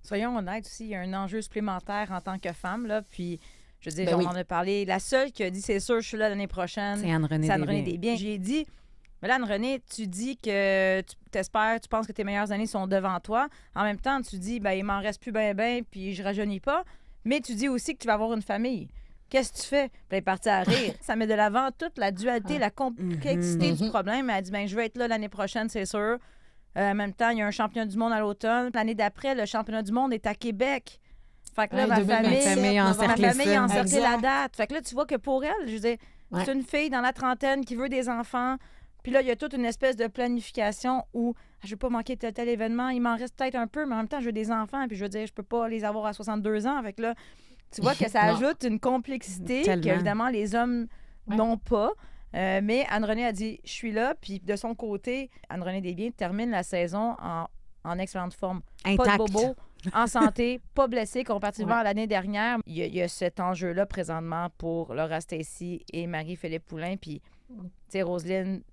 Soyons honnêtes aussi, il y a un enjeu supplémentaire en tant que femme, là, puis je veux dire, Ben on oui. en a parlé. La seule qui a dit, c'est sûr, je suis là l'année prochaine, C'est Anne-Renée c'est Anne-Renée Desbiens. Desbiens. J'ai dit, mais là, Anne-Renée, tu dis que tu t'espères, tu penses que tes meilleures années sont devant toi. En même temps, tu dis, ben il m'en reste plus ben, puis je rajeunis pas. Mais tu dis aussi que tu vas avoir une famille. Qu'est-ce que tu fais? Puis elle est partie à rire. Ça met de l'avant toute la dualité, la complexité du problème. Elle dit, ben je vais être là l'année prochaine, c'est sûr. En même temps, il y a un championnat du monde à l'automne. L'année d'après, le championnat du monde est à Québec. Fait que là, ma famille a encerclé la date. Fait que là, tu vois que pour elle, je veux dire, c'est une fille dans la trentaine qui veut des enfants. Puis là, il y a toute une espèce de planification où je veux pas manquer tel événement. Il m'en reste peut-être un peu, mais en même temps, je veux des enfants. Puis je veux dire, je peux pas les avoir à 62 ans. Fait que là, tu vois que ça ajoute une complexité qu'évidemment, les hommes n'ont pas. Mais Anne-Renée a dit, je suis là. Puis de son côté, Anne-Renée Desbiens termine la saison en excellente forme. Intact. Pas de bobo, en santé, pas blessée comparativement à l'année dernière. Il y a cet enjeu-là présentement pour Laura Stacey et Marie-Philippe Poulin. Puis, tu sais, Roselyne,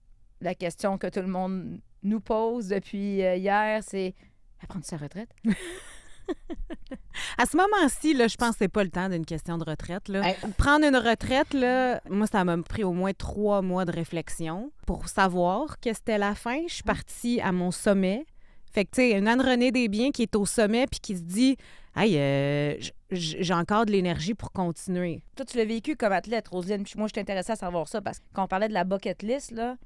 la question que tout le monde nous pose depuis hier, c'est « Elle prend sa retraite? » À ce moment-ci, là, je pense que c'est pas le temps d'une question de retraite. Là. Prendre une retraite, là, moi, ça m'a pris au moins 3 mois de réflexion pour savoir que c'était la fin. Je suis partie à mon sommet. Fait que, tu sais, une Anne-Renée Desbiens qui est au sommet puis qui se dit « Hey, j'ai encore de l'énergie pour continuer. » Toi, tu l'as vécu comme athlète, Roselyne. Puis moi, je t'intéressais à savoir ça parce que quand on parlait de la bucket list, là,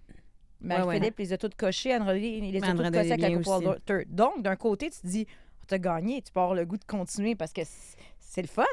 Marie-Philippe les a toutes cochées, Anne-Renée les a toutes cochées avec la Coupe Walter. Donc, d'un côté, tu te dis « T'as gagné, tu peux avoir le goût de continuer parce que c'est le fun. »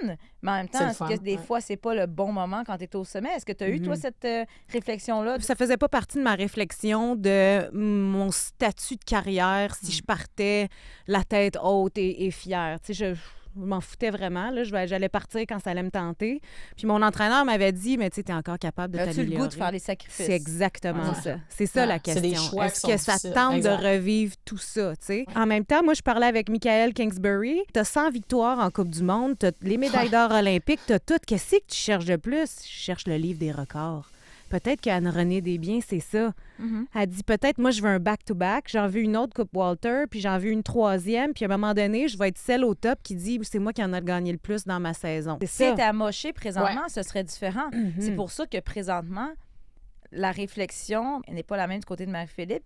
Mais en même temps, est-ce que des fois, c'est pas le bon moment quand tu es au sommet? Est-ce que tu as eu, toi, cette réflexion-là? Ça faisait pas partie de ma réflexion de mon statut de carrière si je partais la tête haute et fière. Tu sais, je m'en foutais vraiment. Là. J'allais partir quand ça allait me tenter. Puis mon entraîneur m'avait dit, mais tu sais, t'es encore capable de t'améliorer. As-tu le goût de faire les sacrifices? C'est exactement ça. C'est ça la question. C'est des choix Est-ce que ça tente de revivre tout ça, tu sais? En même temps, moi, je parlais avec Michael Kingsbury. T'as 100 victoires en Coupe du Monde, t'as les médailles d'or olympiques, t'as tout. Qu'est-ce que tu cherches de plus? Je cherche le livre des records. Peut-être qu'Anne-Renée Desbiens, c'est ça. Elle dit peut-être, moi, je veux un back-to-back, j'en veux une autre Coupe Walter, puis j'en veux une 3e, puis à un moment donné, je vais être celle au top qui dit c'est moi qui en a gagné le plus dans ma saison. Si c'était amoché présentement, ce serait différent. C'est pour ça que présentement, la réflexion n'est pas la même du côté de Marie-Philippe.